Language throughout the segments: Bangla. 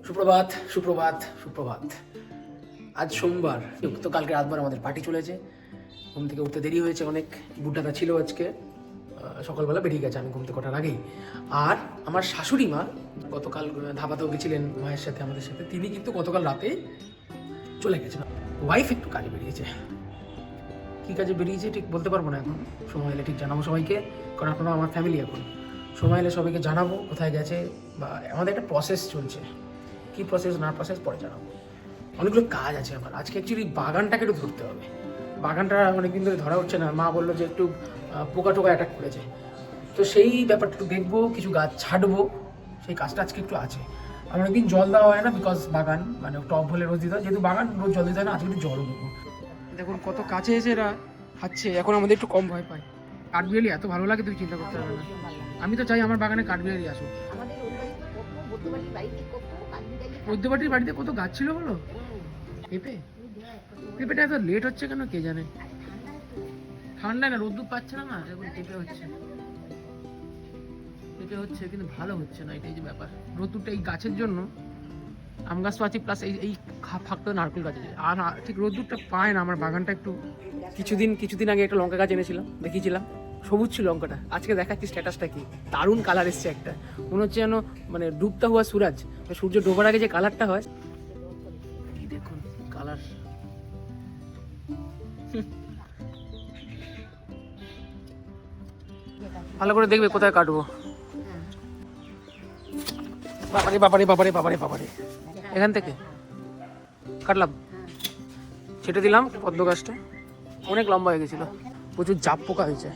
সুপ্রভাত সুপ্রভাত সুপ্রভাত। আজ সোমবার, তো কালকে রাতবার আমাদের পার্টি চলেছে। ঘুম থেকে উঠতে দেরি হয়েছে অনেক, বুড্ডাটা ছিল আজকে, সকালবেলা বেরিয়ে গেছে আমি ঘুম থেকে ওঠার আগেই। আর আমার শাশুড়ি মা গতকাল ধাবাতেও গেছিলেন মায়ের সাথে, আমাদের সাথে, তিনি কিন্তু গতকাল রাতে চলে গেছেন। ওয়াইফ একটু কাজে বেরিয়েছে, কী কাজে বেরিয়েছে ঠিক বলতে পারবো না এখন, সময় এলে ঠিক জানাবো সবাইকে, কারণ আপনারা আমার ফ্যামিলি এখন। সময় এলে সবাইকে জানাবো কোথায় গেছে, বা আমাদের একটা প্রসেস চলছে, কী প্রসেস না প্রসেস পরে জানাবো। অনেকগুলো কাজ আছে আমার আজকে, অ্যাকচুয়ালি বাগানটাকে একটু ধরতে হবে। বাগানটা অনেকদিন ধরে ধরা হচ্ছে না, মা বললো যে একটু পোকা টোকা অ্যাটাক করেছে, তো সেই ব্যাপারটা একটু দেখবো, কিছু গাছ ছাড়বো, সেই কাজটা আজকে একটু আছে। আর অনেকদিন জল দেওয়া হয় না, বিকজ বাগান মানে টব হলে রোজ দিতে হয়, যেহেতু বাগান রোজ জল দিতে হয় না, আজকে একটু জলও দেবো। দেখুন কত কাছে এসে এরা খাচ্ছে, এখন আমাদের একটু কম ভয় পায়। কাঠবিড়ালি এত ভালো লাগে তুই চিন্তা করতে পারবে না। আমি তো চাই আমার বাগানে কাঠবিড়ালি আসুক। বৈদ্যবাটির বাড়িতে কত গাছ ছিল বলো, পেঁপে, পেঁপেটা এত লেট হচ্ছে কেন কে জানে। ঠান্ডায় না, রোদ্দুর পাচ্ছে না, এখন পেঁপে হচ্ছে, পেঁপে হচ্ছে কিন্তু ভালো হচ্ছে না, এটাই যে ব্যাপার। রোদ্দুরটা এই গাছের জন্য, আম গাছ তো আছে, প্লাস এই ফাঁকটা নারকেল গাছ আছে, আর ঠিক রোদ্দুরটা পায় না আমার বাগানটা একটু। কিছুদিন আগে একটা লঙ্কা গাছ এনেছিলাম, দেখিয়েছিলাম, সবুজ ছিল লঙ্কাটা, আজকে দেখাচ্ছি স্ট্যাটাসটা কি দারুণ কালার এসছে একটা, মনে হচ্ছে যেন মানে ডুবতা হুয়া সুরাজ, সূর্য ডোবার আগে যে কালারটা হয়, এই দেখুন কালার। ভালো করে দেখবে কোথায় কাটবো। বাবারে বাবারে বাবারে বাবারে বাবারে, এখান থেকে কাটলাম, ছেটে দিলাম। পদ্ম গাছটা অনেক লম্বা হয়ে গেছিল, প্রচুর জাপ পোকা হয়েছে।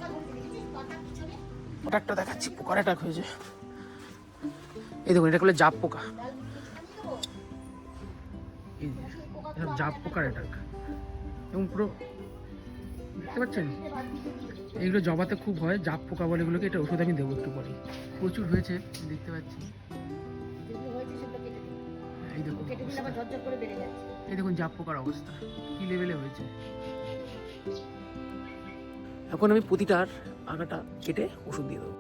ওটা একটা দেখাচ্ছি, পোকার অ্যাটাক হয়েছে, এই দেখুন এটা করলে জাপ পোকা, এই জাপ পোকার অ্যাটাক, এবং পুরো দেখতে পাচ্ছেন, এইগুলো জবাতে খুব হয়, জাপ পোকা বলে এগুলোকে, এটা ওষুধ আমি দেবো একটু পরে। প্রচুর হয়েছে দেখতে পাচ্ছি, এই দেখুন এই দেখুন জাপ পোকার অবস্থা কি লেভেলে হয়েছে। এখন আমি প্রতিটার আগাটা কেটে ওষুধ দিয়ে দেবো।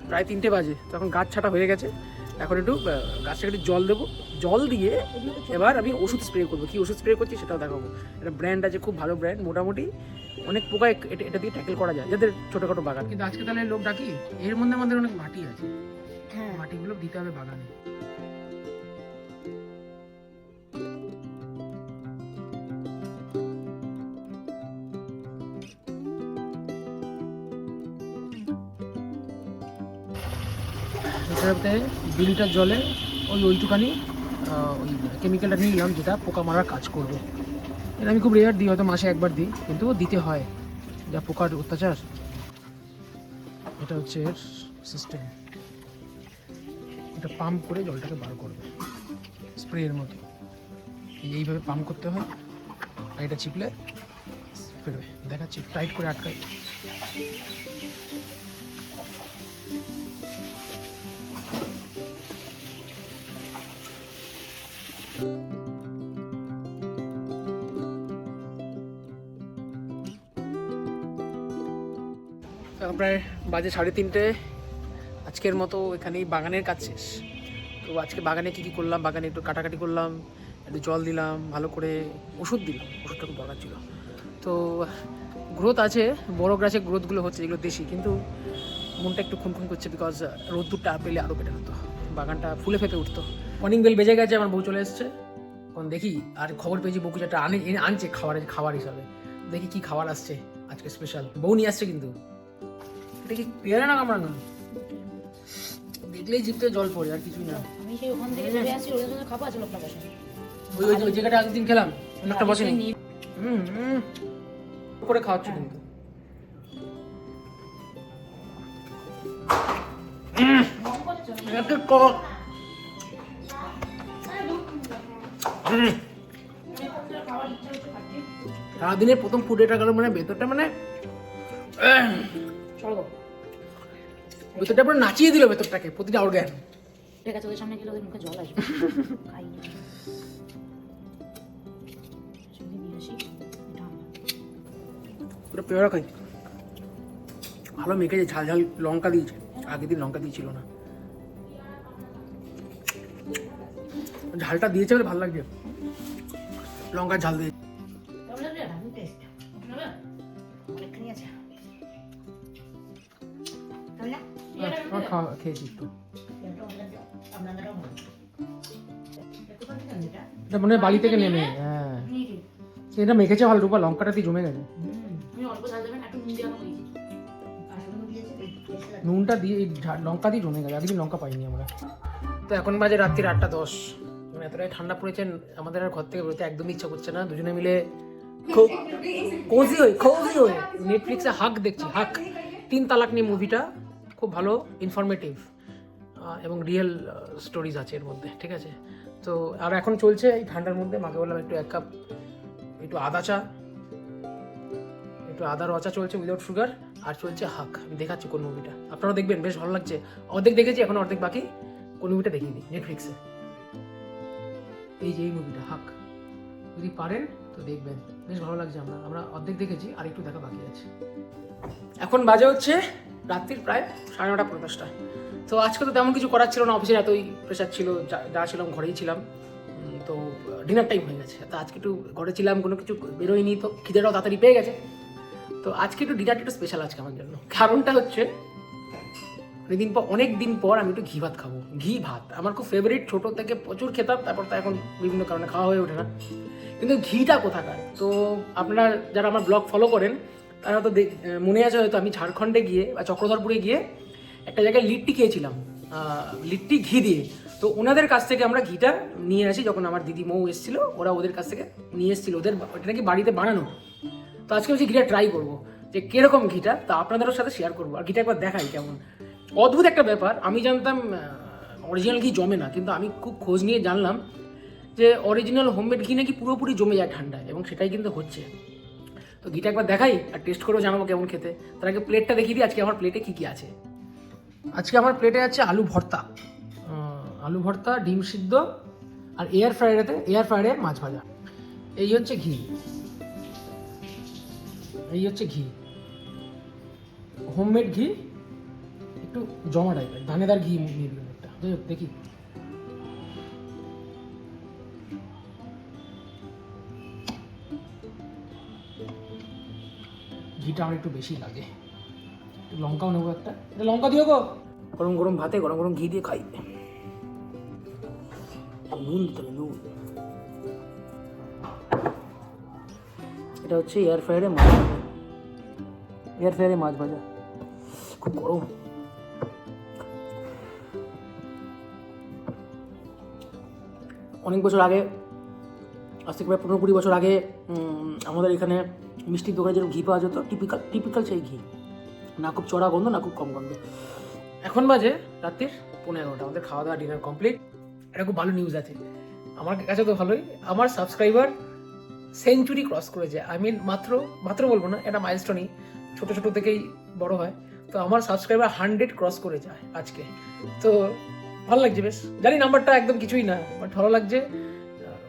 প্রায় 3টে বাজে, তখন গাছ ছাটা হয়ে গেছে। এখন একটু গাছটাকে একটু জল দেবো, জল দিয়ে এবার আমি ওষুধ স্প্রে করবো। কী ওষুধ স্প্রে করছি সেটাও দেখাবো। একটা ব্র্যান্ড আছে, খুব ভালো ব্র্যান্ড, মোটামুটি অনেক পোকা এটা দিয়ে ট্যাকেল করা যায় যাদের ছোটোখাটো বাগান। কিন্তু আজকে তাহলে লোক ডাকি, এর মধ্যে আমাদের অনেক মাটি আছে, হ্যাঁ মাটিগুলো দিতে হবে বাগানে। এটাতে 2 লিটার জলে ওইটুখানি ওই কেমিক্যালটা নিয়ে নিলাম, যেটা পোকা মারার কাজ করবে। এটা আমি খুব রেয়ার দিই, হয়তো মাসে একবার দিই, কিন্তু দিতে হয়, যা পোকার অত্যাচার। এটা হচ্ছে এর সিস্টেম, এটা পাম্প করে জলটাকে বার করবে স্প্রের মতো, এইভাবে পাম্প করতে হয়, আর এটা চিপলে ফেরবে। দেখাচ্ছি, টাইট করে আটকাই। প্রায় বাজে 3:30, আজকের মতো এখানেই বাগানের কাজ শেষ। তো আজকে বাগানে কী কী করলাম, বাগানে একটু কাটাকাটি করলাম, একটু জল দিলাম, ভালো করে ওষুধ দিলাম, ওষুধটা খুব দরকার ছিল। তো গ্রোথ আছে, বড় গাছে গ্রোথগুলো হচ্ছে, যেগুলো দেশি, কিন্তু মনটা একটু খুনখুন করছে, বিকজ রোদ্দুরটা পেলে আরও বেটার হতো, বাগানটা ফুলে ফেপে উঠতো। মর্নিং বেল বেজে গেছে, আমার বউ চলে এসছে, এখন দেখি। আর খবর পেয়েছি বউ কিছু একটা আনছে খাবার হিসাবে, দেখি কি খাবার আসছে আজকে স্পেশাল। বউ নিয়ে আসছে, কিন্তু এটা কি পেয়ারা না কামড়ানো, দেখলেই জিভতে জল পড়ে, আর কিছুই না। আমি সেই ওখান থেকে চলে আসি, ওদের জন্য খাবো, আছে লোকটা বসে, ওই জায়গাটা একদিন খেলাম, লোকটা বসেনি, করে খাওয়াচ্ছ কিন্তু। সারাদিনের প্রথম ফুড এটা গেল, মানে ভেতরটা মানে স্বর্গ। ভেতরটা পুরো নাচিয়ে দিল ভেতরটাকে, প্রতিটা অর্গ্যান। ঠিক আছে, ওদের সামনে গেলে ওদের মুখে জল আসবে। খাই না। সঙ্গে নিয়ে আসি, এটা আমার। পুরো পেয়ারা খাই, ভালো মেখেছে, ঝাল ঝাল লঙ্কা দিয়েছে, আগের দিন লঙ্কা দিয়েছিল না, ঝালটা দিয়েছে বলে ভালো লাগছে, লঙ্কার ঝাল দিয়ে। কেমন লাগছে? দারুণ টেস্ট। আপনারা অনেকখানি আছে। কেমন না? খেয়েছি একটু, এটা অনেক লাগছে। আপনাদেরও ভালো। একটু করে দিন এটা। এটা মনে হয় বালি থেকে নেমে, হ্যাঁ নিয়ে কি? এটা মেখেছে ভালো, রূপা লঙ্কাটা দিয়ে জমে গেছে। আমি অল্প ঝাল দেবেন, একটু নুন দিয়ে আনো করেছি। আর নুন দিয়েছি, টেস্ট লাগছে। নুনটা দিয়ে লঙ্কা দিয়ে জমে গেছে, একদিন লঙ্কা পাইনি আমরা। তো এখন বাজে রাত্রির 8:10, মানে এতটাই ঠান্ডা পড়েছেন আমাদের আর ঘর থেকে বেরোতে একদমই ইচ্ছা করছে না। দুজনে মিলে কোজি হয়ে নেটফ্লিক্সে হাক দেখছি। হাক 3 তালাক নিয়ে মুভিটা, খুব ভালো, ইনফরমেটিভ এবং রিয়েল স্টোরিজ আছে এর মধ্যে, ঠিক আছে। তো আর এখন চলছে এই ঠান্ডার মধ্যে, মাকে বললাম একটু 1 কাপ একটু আদা চা, একটু আদা রচা চলছে উইদাউট সুগার, আর চলছে হাক। আমি দেখাচ্ছি কোন মুভিটা, আপনারা দেখবেন, বেশ ভালো লাগছে। অর্ধেক দেখেছি, এখন অর্ধেক বাকি। কোন মুভিটা দেখিয়ে দিই নেটফ্লিক্সে, এই যে এই মুভিটা হাক, যদি পারেন তো দেখবেন, বেশ ভালো লাগছে। আমরা অর্ধেক দেখেছি, আর একটু দেখা বাকি আছে। এখন বাজে হচ্ছে রাত্রির প্রায় 9:30 পৌনে 10টা। তো আজকে তো তেমন কিছু করার ছিল না, অফিসের এতই প্রেশার ছিল, যা ছিলাম ঘরেই ছিলাম। তো ডিনার টাইম হয়ে গেছে, তো আজকে একটু ঘরে ছিলাম, কোনো কিছু বেরোয়নি, তো খিদেটাও তাড়াতাড়ি পেয়ে গেছে। তো আজকে একটু ডিনারটা একটু স্পেশাল আজকে আমার জন্য। কারণটা হচ্ছে অনেক দিন পর আমি একটু ঘি ভাত খাবো। ঘি ভাত আমার খুব ফেভারিট, ছোটো থেকে প্রচুর খেতাম, তারপর তো এখন বিভিন্ন কারণে খাওয়া হয়ে ওঠে না। কিন্তু ঘিটা কোথাকার, তো আপনারা যারা আমার ব্লগ ফলো করেন তারা তো মনে আছে হয়তো, আমি ঝাড়খণ্ডে গিয়ে বা চক্রধরপুরে গিয়ে একটা জায়গায় লিট্টি খেয়েছিলাম, লিট্টি ঘি দিয়ে। তো ওনাদের কাছ থেকে আমরা ঘিটা নিয়ে আসি, যখন আমার দিদি মৌ এসেছিলো, ওরা ওদের কাছ থেকে নিয়ে এসেছিলো, ওদের ওটা নাকি বাড়িতে বানানো। তো আজকে হচ্ছে ঘিটা ট্রাই করবো যে কীরকম ঘিটা, তা আপনাদেরও সাথে শেয়ার করবো, আর ঘিটা একবার দেখাই কেমন। অদ্ভুত একটা ব্যাপার, আমি জানতাম অরিজিনাল ঘি জমে না, কিন্তু আমি খুব খোঁজ নিয়ে জানলাম যে অরিজিনাল হোমমেড ঘি নাকি পুরোপুরি জমে যায় ঠান্ডায়, এবং সেটাই কিন্তু হচ্ছে। তো ঘিটা একবার দেখাই আর টেস্ট করেও জানাবো কেমন খেতে। তার আগে প্লেটটা দেখিয়ে দিই আজকে আমার প্লেটে কী কী আছে। আজকে আমার প্লেটে আছে আলু ভর্তা, ডিম সিদ্ধ, আর এয়ার ফ্রায়ারে মাছ ভাজা। এই হচ্ছে ঘি, হোমমেড ঘি, একটু জমা টাইপের, দানেদার ঘি নিয়ে একটা, দেখি। ঘিটা আমার একটু বেশি লাগে, একটু লঙ্কাও নেবো একটা, এটা লঙ্কা দিও গো। গরম গরম ভাতে গরম গরম ঘি দিয়ে খাই। নুন দিতে হবে, নুন। এটা হচ্ছে এয়ার ফ্রায়ারে মাছ ভাজা, খুব গরম। অনেক বছর আগে, আজ থেকে প্রায় 15-20 বছর আগে, আমাদের এখানে মিষ্টির দোকানে যেরকম ঘি পাওয়া যেত, টিপিক্যাল সেই ঘি, না খুব চড়া গন্ধ না খুব কম গন্ধ। এখন বাজে রাত্রির 11:30, আমাদের খাওয়া দাওয়া ডিনার কমপ্লিট। এটা খুব ভালো নিউজ আছে আমার কাছে, তো ভালোই, আমার সাবস্ক্রাইবার সেঞ্চুরি ক্রস করেছে। আই মিন মাত্র বলবো না, এটা মাইলস্টোনই, ছোট থেকেই বড় হয়। তো আমার সাবস্ক্রাইবার 100 ক্রস করে যায় আজকে, তো ভালো লাগছে বেশ। জানি নাম্বারটা একদম কিছুই না, বাট ভালো লাগছে,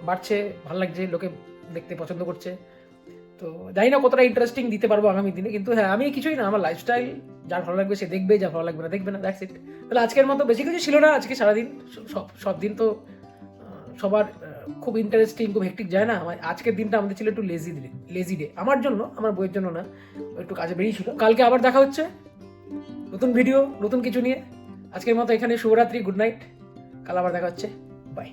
বাড়ছে, ভালো লাগছে, লোকে দেখতে পছন্দ করছে। তো জানি না কতটা ইন্টারেস্টিং দিতে পারবো আগামী দিনে, কিন্তু হ্যাঁ, আমি কিছুই না, আমার লাইফস্টাইল, যার ভালো লাগবে সে দেখবে, যার ভালো লাগবে না দেখবে না, দ্যাটস ইট। তাহলে আজকের মতো বেশি কিছু ছিল না আজকে সারাদিন, সব দিন তো সবার খুব ইন্টারেস্টিং, খুব হেক্টিক যায় না। আজকের দিনটা আমাদের ছিল একটু লেজি ডে, আমার জন্য, আমার বইয়ের জন্য না, একটু কাজে বেরিয়েছিল। কালকে আবার দেখা হচ্ছে নতুন ভিডিও, নতুন কিছু নিয়ে। আজকের মতো এখানে শুভরাত্রি, গুড নাইট, কাল আবার দেখা হচ্ছে, বাই।